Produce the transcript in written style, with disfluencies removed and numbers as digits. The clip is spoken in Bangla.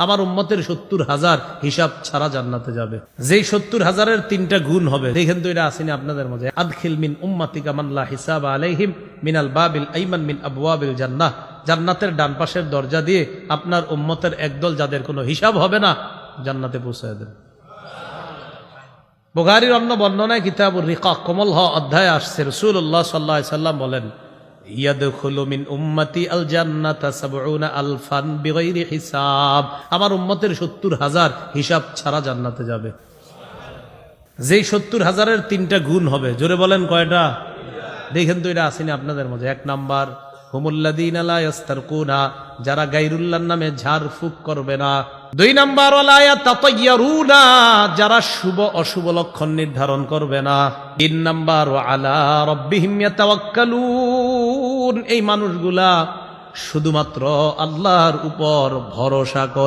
আমার উম্মতের 70,000 হিসাব ছাড়া জান্নাতে যাবে। যেই 70,000-এর 3টা গুণ হবে, দেখেন তো এটা আসেনি আপনাদের মধ্যে। আদখিল মিন উম্মাতিকা মান লা হিসাবা আলাইহিম মিনাল বাবিল আইমান মিন আবওয়াবিল জান্নাহ, জান্নাতের ডান পাশের দরজা দিয়ে আপনার উম্মতের একদল যাদের কোনো হিসাব হবে না জান্নাতে পৌঁছায় দেন। বুখারীর অন্য বর্ণনায় কিতাবুর রিকাক কোমল হ অধ্যায়ে আসছে, রাসূলুল্লাহ সাল্লাল্লাহু আলাইহি সাল্লাম বলেন, ইয়াদখুলু মিন উম্মতি আল জান্নাতা 70 আলফান বিগাইরি হিসাব, আমার উম্মতের 70,000 হিসাব ছাড়া জান্নাতে যাবে। যেই 70,000-এর 3টা গুণ হবে, জোরে বলেন কয়টা? দেখেন তো এটা আসেনি আপনাদের মধ্যে। 1 নাম্বার হুমুল্লাযীনা লা ইস্তারকুনা, যারা গায়রুল্লাহর নামে ঝাড় ফুঁক করবে না। 2 নাম্বার ওয়ালা ইয়াতাতায়্যারুনা, যারা শুভ অশুভ লক্ষণ নির্ধারণ করবে না। 3 নাম্বার ওয়া আলা রাব্বিহিম ইয়াতাওয়াক্কালুন, এই মানুষগুলা শুধুমাত্র আল্লাহর উপর ভরসা করে।